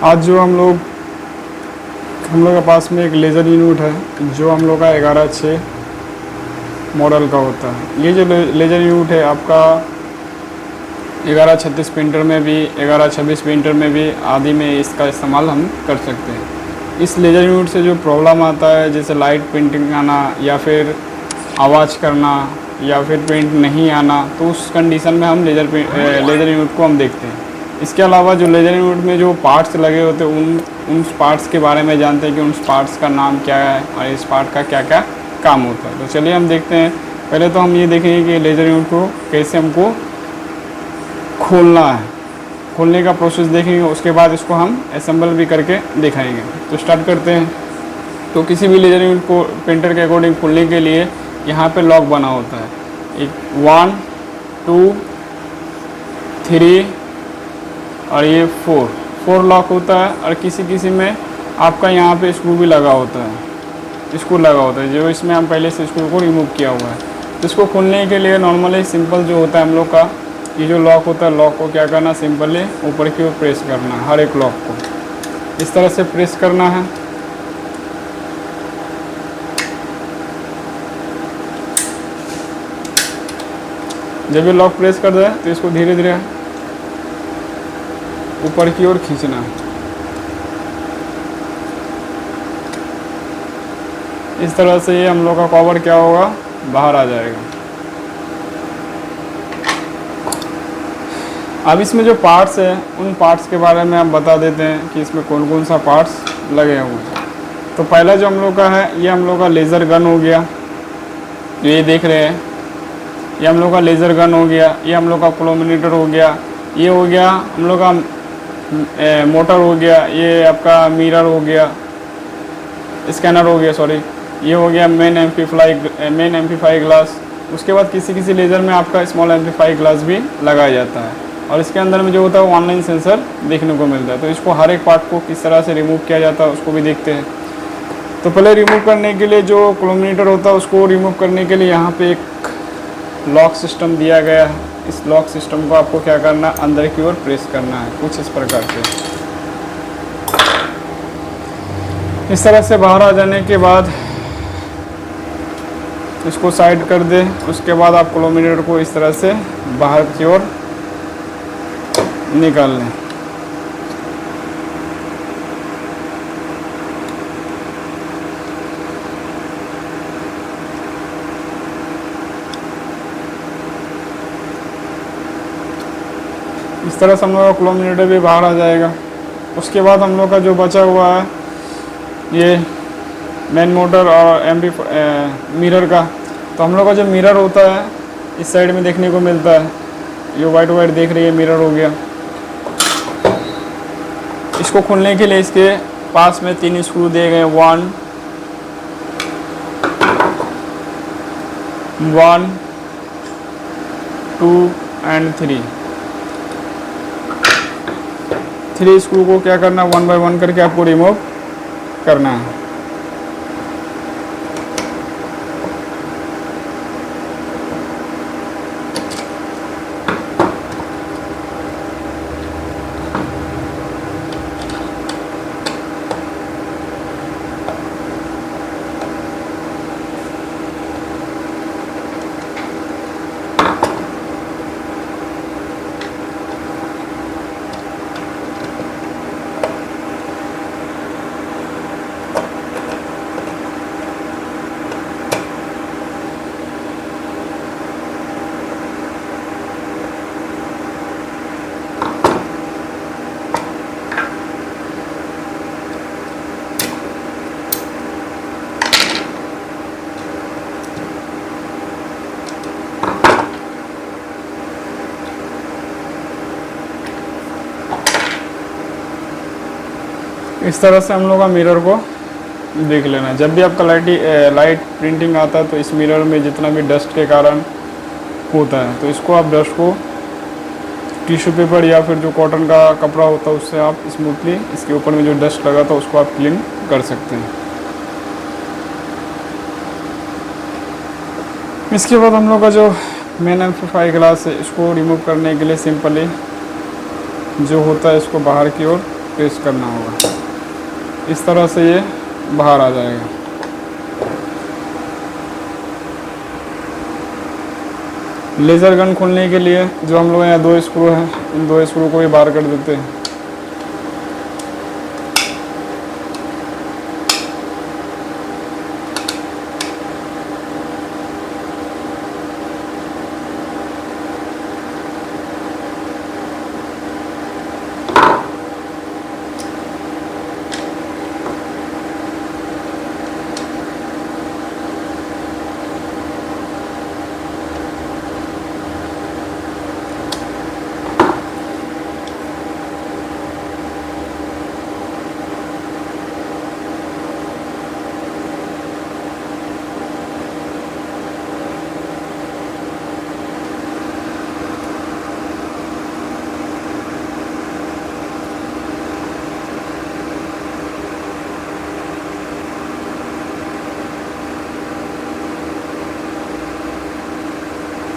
आज जो हम लोग के पास में एक लेज़र यूनिट है जो हम लोग का 11/6 मॉडल का होता है। ये जो लेज़र यूनिट है आपका 1136 प्रिंटर में भी, 1126 प्रिंटर में भी आदि में इसका इस्तेमाल हम कर सकते हैं। इस लेज़र यूनिट से जो प्रॉब्लम आता है, जैसे लाइट प्रिंटिंग आना या फिर आवाज़ करना या फिर प्रिंट नहीं आना, तो उस कंडीशन में हम लेज़र यूनिट को हम देखते हैं। इसके अलावा जो लेज़र यूनिट में जो पार्ट्स लगे होते हैं उन पार्ट्स के बारे में जानते हैं कि उन पार्ट्स का नाम क्या है और इस पार्ट का क्या क्या काम होता है। तो चलिए हम देखते हैं। पहले तो हम ये देखेंगे कि लेज़र यूनिट को कैसे हमको खोलना है, खोलने का प्रोसेस देखेंगे। उसके बाद इसको हम असेंबल भी करके दिखाएंगे। तो स्टार्ट करते हैं। तो किसी भी लेज़र यूनिट को प्रिंटर के अकॉर्डिंग खोलने के लिए यहाँ पे लॉक बना होता है। एक 1 2 3 और ये 4 लॉक होता है। और किसी में आपका यहाँ पे स्क्रू भी लगा होता है, स्क्रू लगा होता है जो इसमें हम पहले से स्क्रू को रिमूव किया हुआ है। तो इसको खोलने के लिए नॉर्मली सिंपल जो होता है हम लोग का, ये जो लॉक होता है, लॉक को क्या करना, सिंपली ऊपर की ओर प्रेस करना है। हर एक लॉक को इस तरह से प्रेस करना है। जब ये लॉक प्रेस कर दे तो इसको धीरे धीरे ऊपर की ओर खींचना है। इस तरह से ये हम लोग का कवर क्या होगा, बाहर आ जाएगा। अब इसमें जो पार्ट्स है उन पार्ट्स के बारे में हम बता देते हैं कि इसमें कौन कौन सा पार्ट्स लगे हुए हैं। तो पहला जो हम लोग का है, ये हम लोग का लेज़र गन हो गया, जो ये देख रहे हैं, ये हम लोग का लेज़र गन हो गया। ये हम लोग का क्लोमीटर हो गया। ये हो गया हम लोग का मोटर हो गया। ये आपका मिरर हो गया, स्कैनर हो गया, सॉरी। ये हो गया मेन एम्पलीफाई ग्लास। उसके बाद किसी लेज़र में आपका स्मॉल एम्पलीफाई ग्लास भी लगाया जाता है। और इसके अंदर में जो होता है वो ऑनलाइन सेंसर देखने को मिलता है। तो इसको हर एक पार्ट को किस तरह से रिमूव किया जाता है उसको भी देखते हैं। तो पहले रिमूव करने के लिए जो क्लोमीटर होता है उसको रिमूव करने के लिए यहाँ पे एक लॉक सिस्टम दिया गया है। इस लॉक सिस्टम को आपको क्या करना है, अंदर की ओर प्रेस करना है, कुछ इस प्रकार से। इस तरह से बाहर आ जाने के बाद इसको साइड कर दे। उसके बाद आप क्लोमीटर को इस तरह से बाहर की ओर निकाल लें। इस तरह से हम लोग का क्लोमीटर भी बाहर आ जाएगा। उसके बाद हम लोग का जो बचा हुआ है ये मेन मोटर और मिरर का। तो हम लोग का जो मिरर होता है इस साइड में देखने को मिलता है। ये वाइट देख रही है, मिरर हो गया। इसको खोलने के लिए इसके पास में 3 स्क्रू दिए गए, 1 2 एंड 3 स्क्रू को क्या करना, 1 बाय 1 करके आपको रिमूव करना है। इस तरह से हम लोग का मिरर को देख लेना। जब भी आपका लाइट प्रिंटिंग आता है तो इस मिरर में जितना भी डस्ट के कारण होता है, तो इसको आप डस्ट को टिश्यू पेपर या फिर जो कॉटन का कपड़ा होता है उससे आप स्मूथली इसके ऊपर में जो डस्ट लगा था उसको आप क्लीन कर सकते हैं। इसके बाद हम लोग का जो मेन एम्पलीफाई ग्लास है इसको रिमूव करने के लिए सिंपली जो होता है इसको बाहर की ओर प्रेस करना होगा। इस तरह से ये बाहर आ जाएगा। लेज़र गन खोलने के लिए जो हम लोग यहाँ 2 स्क्रू हैं, इन 2 स्क्रू को भी बाहर कर देते हैं।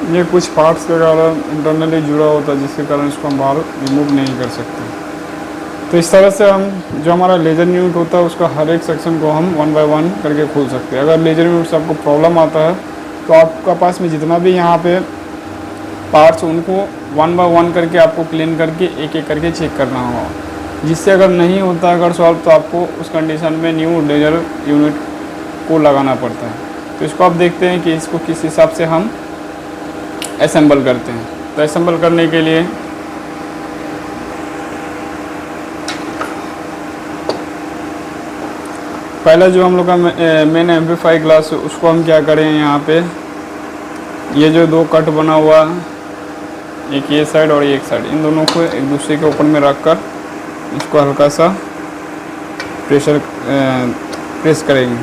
ये कुछ पार्ट्स के कारण इंटरनली जुड़ा होता है, जिसके कारण इसको हम बाहर रिमूव नहीं कर सकते। तो इस तरह से हम जो हमारा लेज़र यूनिट होता है उसका हर एक सेक्शन को हम 1 बाय 1 करके खोल सकते हैं। अगर लेज़र यूनिट से आपको प्रॉब्लम आता है तो आपका पास में जितना भी यहाँ पे पार्ट्स उनको 1 बाय 1 करके आपको क्लीन करके एक एक करके चेक करना होगा, जिससे अगर नहीं होता अगर सॉल्व तो आपको उस कंडीशन में न्यू लेज़र यूनिट को लगाना पड़ता है। तो इसको आप देखते हैं कि इसको किस हिसाब से हम असेंबल करते हैं। तो असेंबल करने के लिए पहला जो हम लोग का मेन एम्पलीफाई ग्लास उसको हम क्या करें, यहाँ पे ये जो 2 कट बना हुआ, एक ये साइड और एक साइड, इन दोनों को एक दूसरे के ऊपर में रख कर इसको हल्का सा प्रेस करेंगे।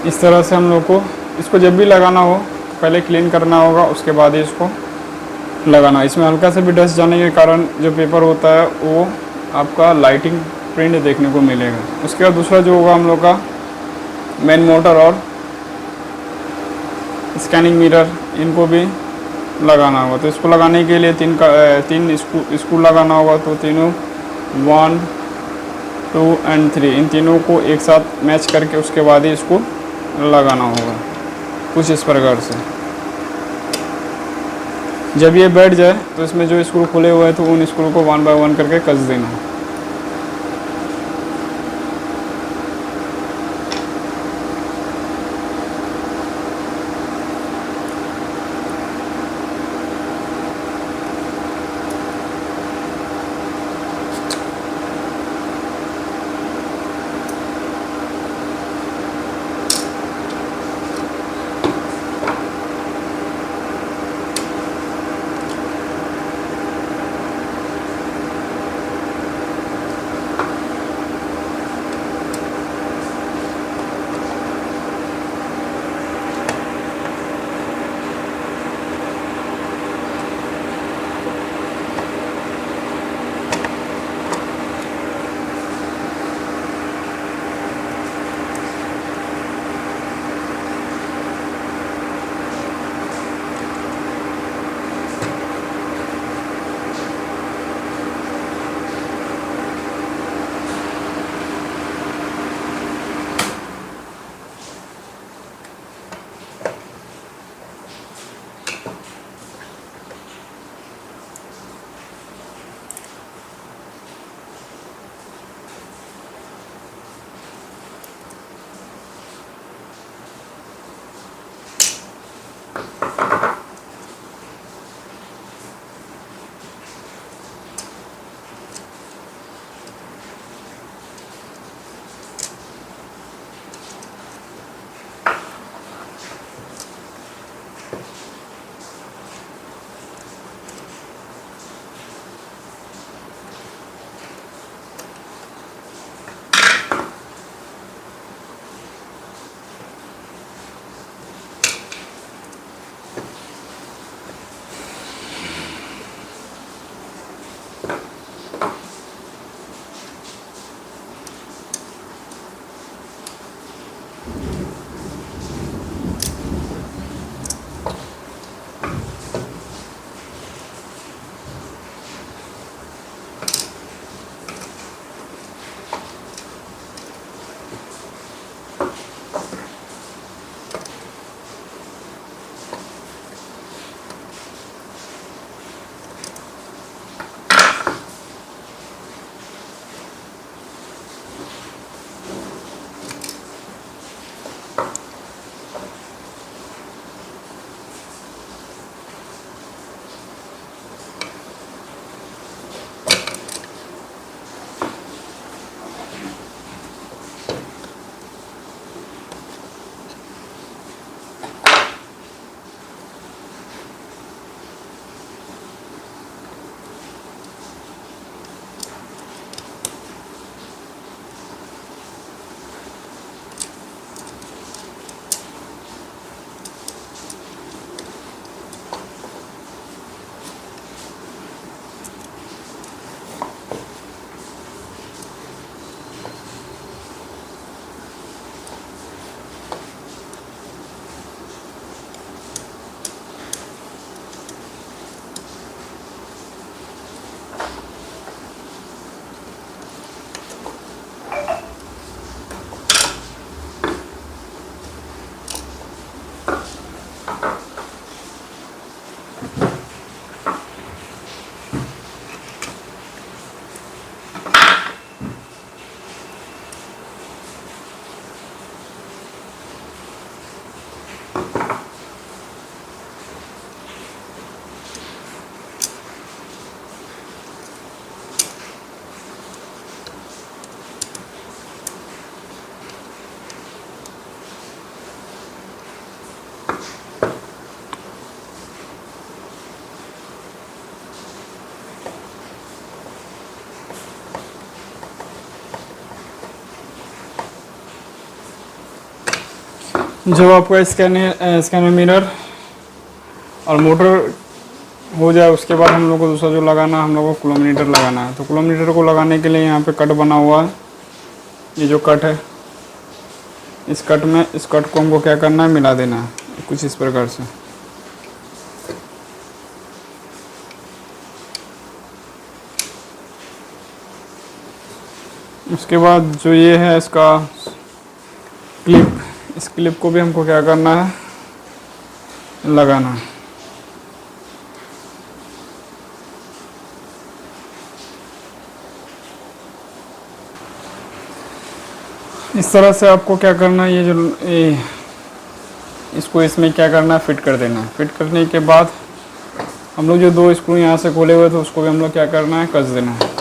इस तरह से हम लोग को इसको जब भी लगाना हो पहले क्लीन करना होगा, उसके बाद ही इसको लगाना। इसमें हल्का से भी डस्ट जाने के कारण जो पेपर होता है वो आपका लाइटिंग प्रिंट देखने को मिलेगा। उसके बाद दूसरा जो होगा हम लोग का मेन मोटर और स्कैनिंग मिरर, इनको भी लगाना होगा। तो इसको लगाने के लिए 3 स्क्रू लगाना होगा। तो तीनों 1, 2 और 3 इन तीनों को एक साथ मैच करके उसके बाद ही इसको लगाना होगा कुछ इस प्रकार से। जब ये बैठ जाए तो इसमें जो स्क्रू खुले हुए हैं तो उन स्क्रू को 1 बाय 1 करके कस देना। जब आपका स्कैनर मिरर और मोटर हो जाए उसके बाद हम लोग को दूसरा जो लगाना है, हम लोग को क्लोमीटर लगाना है। तो क्लोमीटर को लगाने के लिए यहाँ पे कट बना हुआ है, ये जो कट है, इस कट को हमको क्या करना है, मिला देना है कुछ इस प्रकार से। उसके बाद जो ये है इसका क्लिप, इस क्लिप को भी हमको क्या करना है, लगाना है। इस तरह से आपको क्या करना है, इसको इसमें क्या करना है, फिट कर देना है। फिट करने के बाद हम लोग जो 2 स्क्रू यहाँ से खोले हुए थे उसको भी हम लोग क्या करना है, कस देना है।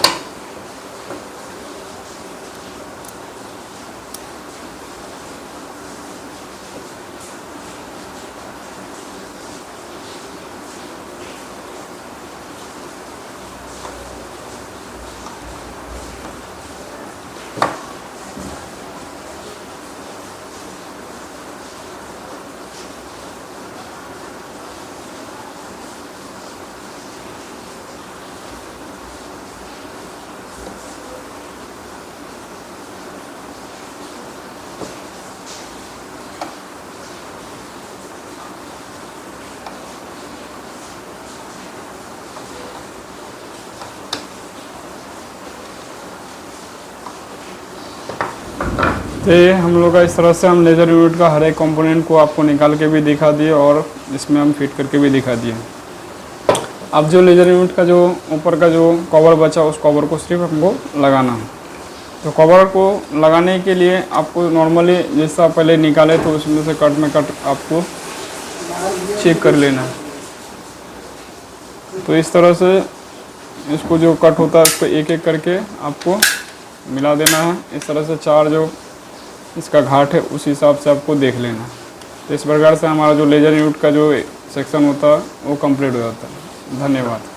तो ये हम लोग का इस तरह से हम लेज़र यूनिट का हर एक कंपोनेंट को आपको निकाल के भी दिखा दिए और इसमें हम फिट करके भी दिखा दिए। अब जो लेज़र यूनिट का जो ऊपर का जो कवर बचा उस कवर को सिर्फ हमको लगाना है। तो कवर को लगाने के लिए आपको नॉर्मली जैसा पहले निकाले तो उसमें से कट में कट आपको चेक कर लेना है। तो इस तरह से इसको जो कट होता है उसको एक एक करके आपको मिला देना है। इस तरह से 4 जो इसका घाट है उस हिसाब से आपको देख लेना। तो इस प्रकार से हमारा जो लेज़र यूनिट का जो सेक्शन होता है वो कंप्लीट हो जाता है। धन्यवाद।